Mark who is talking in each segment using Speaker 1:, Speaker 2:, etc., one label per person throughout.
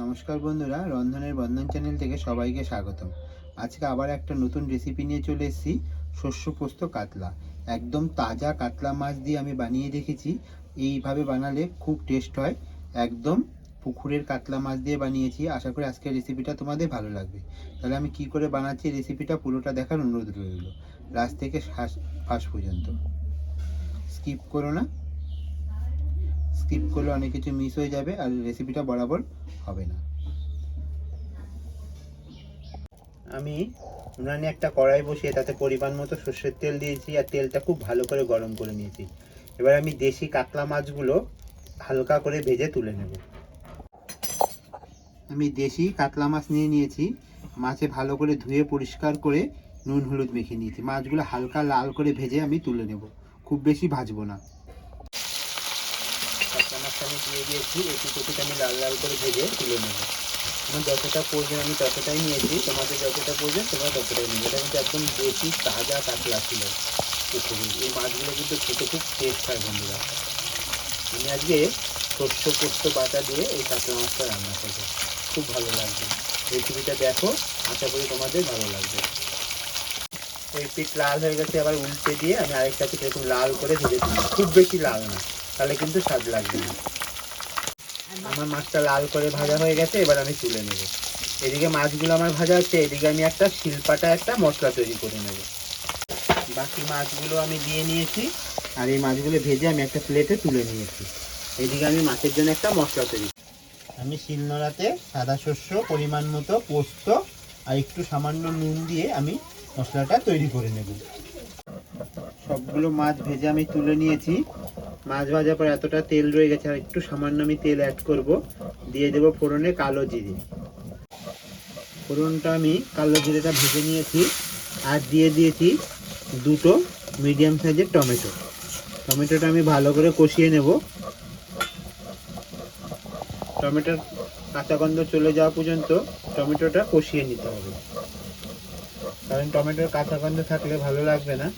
Speaker 1: নমস্কার বন্ধুরা, রন্ধনের বন্ধন চ্যানেল থেকে সবাইকে স্বাগতম। আজকে আবার একটা নতুন রেসিপি নিয়ে চলে এসেছি, শস্য পোস্ত কাতলা। একদম তাজা কাতলা মাছ দিয়ে আমি বানিয়ে দেখেছি। এইভাবে বানালে খুব টেস্ট হয়। একদম পুকুরের কাতলা মাছ দিয়ে বানিয়েছি। আশা করি আজকের রেসিপিটা তোমাদের ভালো লাগবে। তাহলে আমি কি করে বানাচ্ছি রেসিপিটা পুরোটা দেখার অনুরোধ রইল। লাস্ট থেকে ফার্স্ট পর্যন্ত স্কিপ করো না। স্কিপ করলে অনেক কিছু মিস হয়ে যাবে আর রেসিপিটা বরাবর হবে না। আমি উনানে একটা কড়াই বসিয়ে তাতে পরিমাণ মতো সর্ষের তেল দিয়েছি আর তেলটা খুব ভালো করে গরম করে নিয়েছি। এবার আমি দেশি কাতলা মাছগুলো হালকা করে ভেজে তুলে নেব। আমি দেশি কাতলা মাছ নিয়ে নিয়েছি। মাছে ভালো করে ধুয়ে পরিষ্কার করে নুন হলুদ মেখে নিয়েছি। মাছগুলো হালকা লাল করে ভেজে আমি তুলে নেব, খুব বেশি ভাজবো না। কাতলা মাছটা আমি দিয়ে দিয়েছি, একটু আমি লাল লাল করে ভেজে তুলে নেব। আমার যতটা প্রয়োজন আমি ততটাই নিয়েছি, তোমাদের যতটা প্রয়োজন তোমরা ততটাই নেবে। এটা কিন্তু একদম দেশি তাজা কাতলা ছিল পুকুরে। এই মাছগুলো কিন্তু খেতে খুব টেস্ট হয় বন্ধুরা। আমি আজকে শস্য পোস্ত বাটা দিয়ে এই কাতলা মাছটা রান্না করবো, খুব ভালো লাগবে। রেসিপিটা দেখো, আশা করি তোমাদের ভালো লাগবে। এই পিঠ লাল হয়ে গেছে, আবার উল্টে দিয়ে আমি আরেকটা পিঠ এরকম লাল করে ভেজে দিই, খুব বেশি লাল না, তাহলে কিন্তু স্বাদ লাগবে না। আমার মাছটা লাল করে ভাজা হয়ে গেছে, এবার আমি তুলে নেব। এদিকে মাছগুলো আমার ভাজা হচ্ছে, এদিকে আমি একটা শিলপাটা একটা মশলা তৈরি করে নেব। বাকি মাছগুলো আমি দিয়ে নিয়েছি আর এই মাছগুলো ভেজে আমি একটা প্লেটে তুলে নিয়েছি। এদিকে আমি মাছের জন্য একটা মশলা তৈরি, আমি শিলনোড়াতে সাদা শস্য, পরিমাণ মতো পোস্ত আর একটু সামান্য নুন দিয়ে আমি মশলাটা তৈরি করে নেব। সবগুলো মাছ ভেজে আমি তুলে নিয়েছি। মাছ ভাজার পর এতটা তেল রয়ে গেছে, আর একটু সামান্য আমি তেল অ্যাড করব। দিয়ে দেবো ফোড়নে কালো জিরে। ফোড়নটা আমি কালো জিরেটা ভেজে নিয়েছি আর দিয়ে দিয়েছি দুটো মিডিয়াম সাইজের টমেটো। টমেটোটা আমি ভালো করে কষিয়ে নেব। টমেটোর কাঁচা গন্ধ চলে যাওয়া পর্যন্ত টমেটোটা কষিয়ে নিতে হবে, কারণ টমেটোর কাঁচা গন্ধ থাকলে ভালো লাগবে না।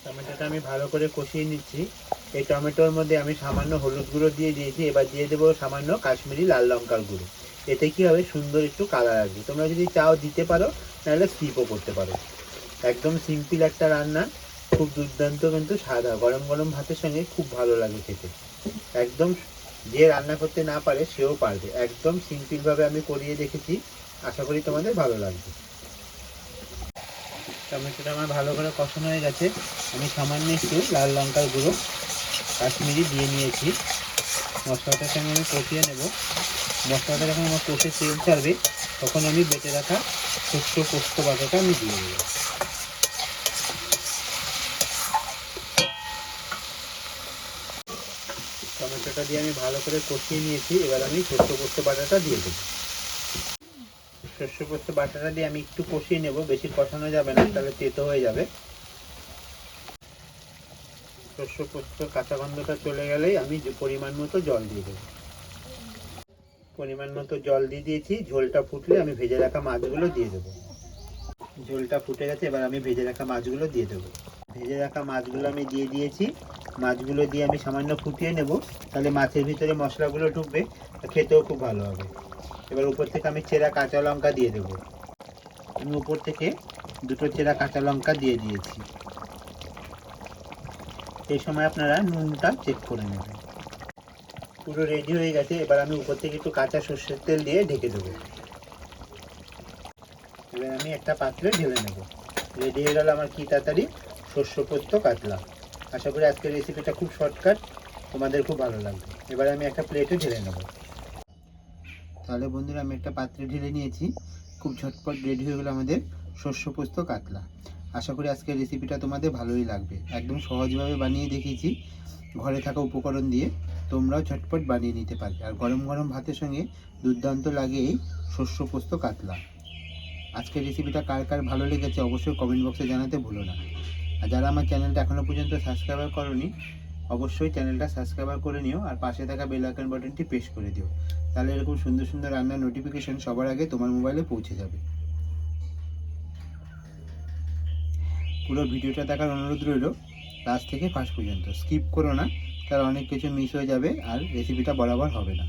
Speaker 1: টমেটোটা আমি ভালো করে কষিয়ে নিচ্ছি। এই টমেটোর মধ্যে আমি সামান্য হলুদ গুঁড়ো দিয়ে দিয়েছি, এবার দিয়ে দেবো সামান্য কাশ্মীরি লাল লঙ্কার গুঁড়ো। এতে কি হবে, সুন্দর একটু কালার আসবে। তোমরা যদি চাও দিতে পারো, নাহলে স্কিপও করতে পারো। একদম সিম্পল একটা রান্না, খুব দুর্দান্ত কিন্তু স্বাদ হয়। গরম গরম ভাতের সঙ্গে খুব ভালো লাগে খেতে। একদম যে রান্না করতে না পারে সেও পারবে। একদম সিম্পলভাবে আমি করিয়ে দেখেছি, আশা করি তোমাদের ভালো লাগবে। টমেটোটা আমার ভালো করে কষানো হয়ে গেছে। আমি সামান্য একটু লাল লঙ্কার গুঁড়ো কাশ্মীরি দিয়ে নিয়েছি। মশলাটার সঙ্গে আমি কষিয়ে নেব। মশলাটা যখন আমার কষে তেল ছাড়বে, তখন আমি বেটে রাখা শস্য পোস্ত বাটাটা আমি দিয়ে দেবো। টমেটোটা দিয়ে আমি ভালো করে কষিয়ে নিয়েছি, এবার আমি শস্য পোস্ত বাটাটা দিয়ে দেবো। শস্য পোস্ত বাটাটা দিয়ে আমি একটু কষিয়ে নেব, বেশি কষানো যাবে না, তাহলে তেতো হয়ে যাবে। শস্য পোস্ত কাঁচা গন্ধটা চলে গেলেই আমি পরিমাণ মতো জল দিয়ে দেবো। পরিমাণ মতো জল দিয়ে দিয়েছি। ঝোলটা ফুটলে আমি ভেজে রাখা মাছগুলো দিয়ে দেবো। ঝোলটা ফুটে গেছে, এবার আমি ভেজে রাখা মাছগুলো দিয়ে দেবো। ভেজে রাখা মাছগুলো আমি দিয়ে দিয়েছি। মাছগুলো দিয়ে আমি সামান্য ফুটিয়ে নেব, তাহলে মাছের ভিতরে মশলাগুলো ঢুকবে, খেতেও খুব ভালো হবে। এবার উপর থেকে আমি চেরা কাঁচা লঙ্কা দিয়ে দেবো। আমি উপর থেকে দুটো চেরা কাঁচা লঙ্কা দিয়ে দিয়েছি। এই সময় আপনারা নুনটা চেক করে নেবেন। পুরো রেডি হয়ে গেছে, এবার আমি উপর থেকে একটু কাঁচা সর্ষের তেল দিয়ে ঢেকে দেবো। এবার আমি একটা পাত্রে ঢেলে নেব। রেডি হয়ে গেল আমার কি তাড়াতাড়ি শস্য পোস্ত কাতলা। আশা করি আজকের রেসিপিটা খুব শর্টকাট, তোমাদের খুব ভালো লাগবে। এবার আমি একটা প্লেটে ঢেলে নেব। তাহলে বন্ধুরা, আমি একটা পাত্রে ঢেলে নিয়েছি। খুব ঝটপট রেডি হয়ে গেল আমাদের শস্য পোস্ত কাতলা। আশা করি আজকের রেসিপিটা তোমাদের ভালোই লাগবে। একদম সহজভাবে বানিয়ে দেখিয়েছি, ঘরে থাকা উপকরণ দিয়ে। তোমরাও ঝটপট বানিয়ে নিতে পারবে, আর গরম গরম ভাতের সঙ্গে দুর্দান্ত লাগে এই শস্য পোস্ত কাতলা। আজকের রেসিপিটা কার কার ভালো লেগেছে অবশ্যই কমেন্ট বক্সে জানাতে ভুলো না। আর যারা আমার চ্যানেলটা এখনও পর্যন্ত সাবস্ক্রাইব করোনি, অবশ্যই চ্যানেলটা সাবস্ক্রাইব করে নিও আর পাশে থাকা বেল আইকন বাটনটি প্রেস করে দিও। তাহলে এরকম সুন্দর সুন্দর রান্নার নোটিফিকেশন সবার আগে তোমার মোবাইলে পৌঁছে যাবে। পুরো ভিডিওটা দেখার অনুরোধ রইল।
Speaker 2: লাস্ট থেকে ফার্স্ট পর্যন্ত স্কিপ করো না, তাহলে অনেক কিছু মিস হয়ে যাবে আর রেসিপিটা বরাবর হবে না।